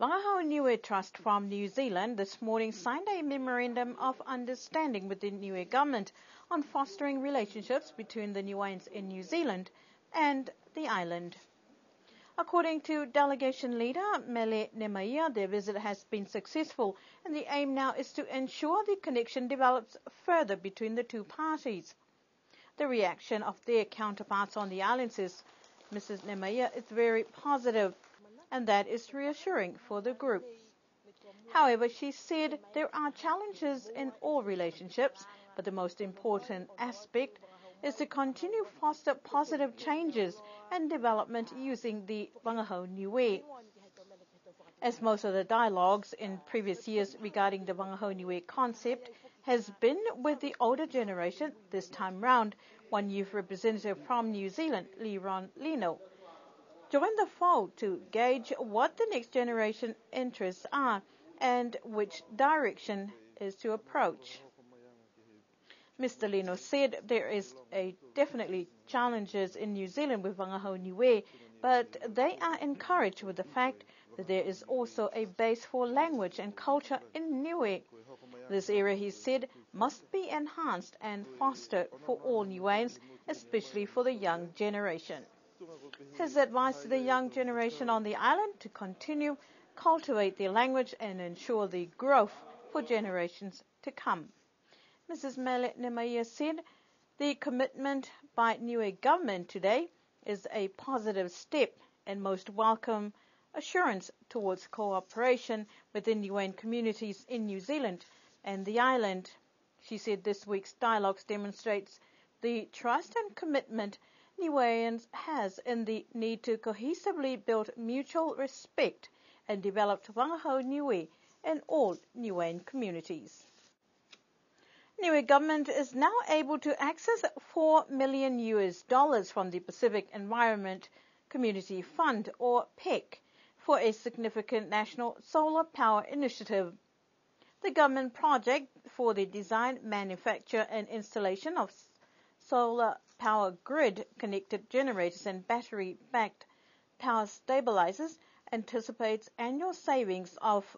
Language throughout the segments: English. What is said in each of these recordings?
Wangahau Niue Trust from New Zealand this morning signed a memorandum of understanding with the Niue government on fostering relationships between the Niueans in New Zealand and the island. According to delegation leader Mele Nemaia, their visit has been successful and the aim now is to ensure the connection develops further between the two parties. The reaction of their counterparts on the island, says Mrs. Nemaia, is very positive, and that is reassuring for the group. However, she said there are challenges in all relationships, but the most important aspect is to continue foster positive changes and development using the Wangahau Niue. As most of the dialogues in previous years regarding the Wangahau Niue concept has been with the older generation, this time round, one youth representative from New Zealand, Liron Lino, joined the fold to gauge what the next generation interests are and which direction is to approach. Mr. Lino said there is definitely challenges in New Zealand with Wangahau Niue, but they are encouraged with the fact that there is also a base for language and culture in Niue. This area, he said, must be enhanced and fostered for all Niueans, especially for the young generation. His advice to the young generation on the island to continue cultivate their language and ensure the growth for generations to come. Mrs. Mele Nemaia said the commitment by Niue government today is a positive step and most welcome assurance towards cooperation within Niuean communities in New Zealand and the island. She said this week's dialogues demonstrates the trust and commitment Niueans has in the need to cohesively build mutual respect and develop Wangahau Niue in all Niuean communities. Niue government is now able to access $4 million from the Pacific Environment Community Fund, or PEC, for a significant national solar power initiative. The government project for the design, manufacture and installation of solar power grid-connected generators and battery-backed power stabilizers anticipates annual savings of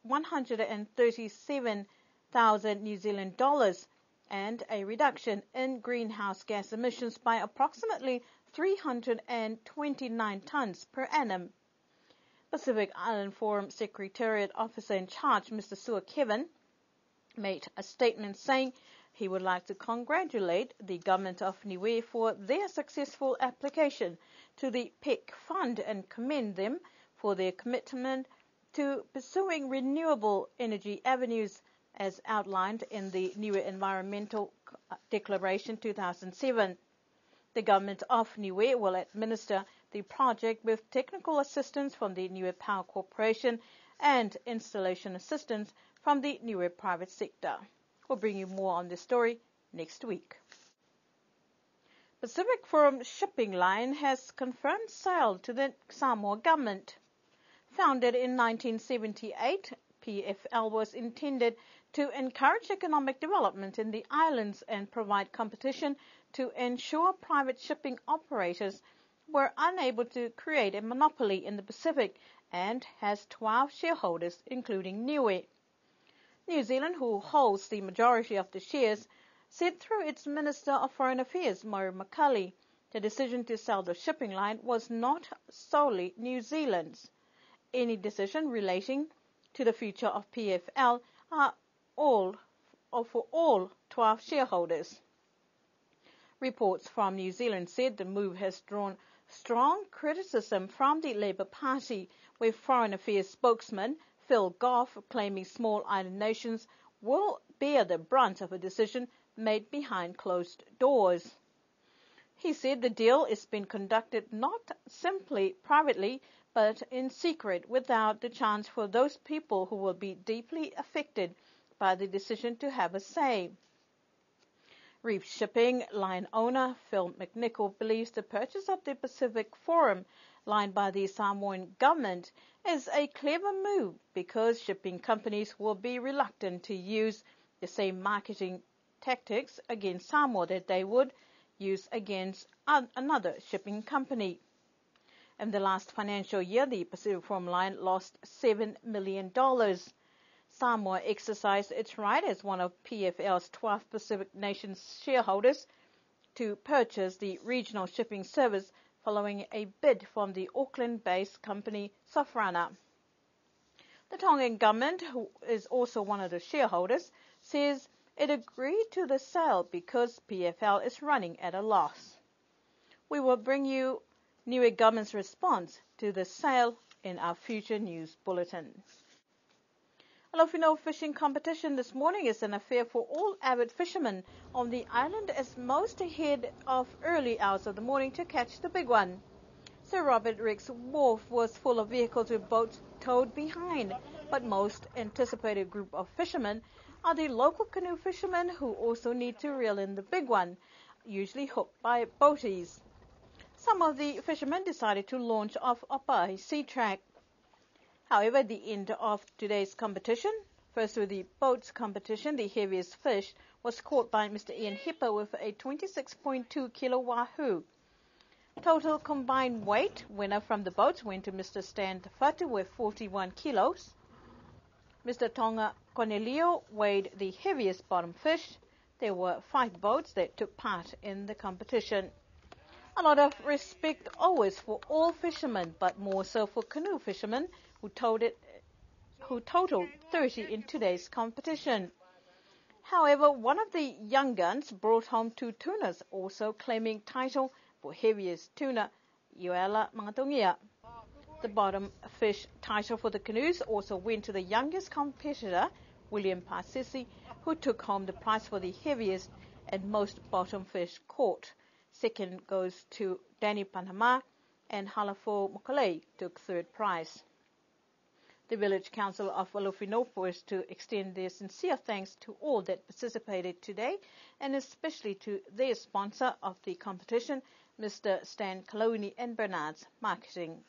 137,000 New Zealand dollars and a reduction in greenhouse gas emissions by approximately 329 tons per annum. Pacific Island Forum Secretariat Officer in charge, Mr. Sua Kevin, made a statement saying he would like to congratulate the government of Niue for their successful application to the PEC fund and commend them for their commitment to pursuing renewable energy avenues as outlined in the Niue Environmental Declaration 2007. The government of Niue will administer the project with technical assistance from the Niue Power Corporation and installation assistance from the Niue private sector. We'll bring you more on this story next week. Pacific Forum shipping line has confirmed sale to the Samoa government. Founded in 1978, PFL was intended to encourage economic development in the islands and provide competition to ensure private shipping operators were unable to create a monopoly in the Pacific, and has 12 shareholders, including Niue. New Zealand, who holds the majority of the shares, said through its Minister of Foreign Affairs, Murray McCully, the decision to sell the shipping line was not solely New Zealand's. Any decision relating to the future of PFL are for all 12 shareholders. Reports from New Zealand said the move has drawn strong criticism from the Labour Party, with Foreign Affairs spokesman Phil Goff claiming small island nations will bear the brunt of a decision made behind closed doors. He said the deal is being conducted not simply privately, but in secret, without the chance for those people who will be deeply affected by the decision to have a say. Reef Shipping line owner Phil McNichol believes the purchase of the Pacific Forum line by the Samoan government is a clever move because shipping companies will be reluctant to use the same marketing tactics against Samoa that they would use against another shipping company. In the last financial year, the Pacific Forum line lost $7 million. Samoa exercised its right as one of PFL's 12 Pacific nations shareholders to purchase the regional shipping service following a bid from the Auckland-based company Sofrana. The Tongan government, who is also one of the shareholders, says it agreed to the sale because PFL is running at a loss. We will bring you Niue government's response to the sale in our future news bulletin. Alofino fishing competition this morning is an affair for all avid fishermen on the island, as most head off early hours of the morning to catch the big one. Sir Robert Rick's wharf was full of vehicles with boats towed behind, but most anticipated group of fishermen are the local canoe fishermen who also need to reel in the big one, usually hooked by boaties. Some of the fishermen decided to launch off Opahi Sea Track. However, at the end of today's competition, first with the boats competition, the heaviest fish was caught by Mr. Ian Hipper with a 26.2 kilo wahoo. Total combined weight winner from the boats went to Mr. Stan Fatu with 41 kilos. Mr. Tonga Cornelio weighed the heaviest bottom fish. There were 5 boats that took part in the competition. A lot of respect always for all fishermen, but more so for canoe fishermen who totaled 30 in today's competition. However, one of the young guns brought home 2 tunas, also claiming title for heaviest tuna, Ioela Mangatongia. The bottom fish title for the canoes also went to the youngest competitor, William Pasisi, who took home the prize for the heaviest and most bottom fish caught. Second goes to Danny Panama, and Halafo Mokalei took third prize. The Village Council of Alofinopo was to extend their sincere thanks to all that participated today, and especially to their sponsor of the competition, Mr. Stan Kaloni and Bernard's Marketing.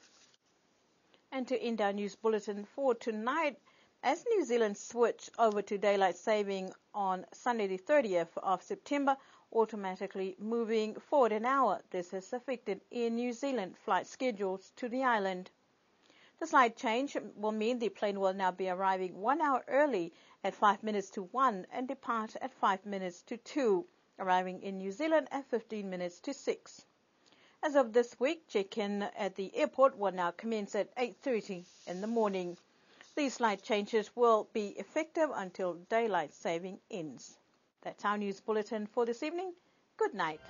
And to end our news bulletin for tonight, as New Zealand switched over to daylight saving on Sunday the 30th of September, automatically moving forward an hour, this has affected Air New Zealand flight schedules to the island. The slight change will mean the plane will now be arriving 1 hour early at 5 minutes to 1 and depart at 5 minutes to 2, arriving in New Zealand at 15 minutes to 6. As of this week, check-in at the airport will now commence at 8:30 in the morning. These slight changes will be effective until daylight saving ends. That's our news bulletin for this evening. Good night.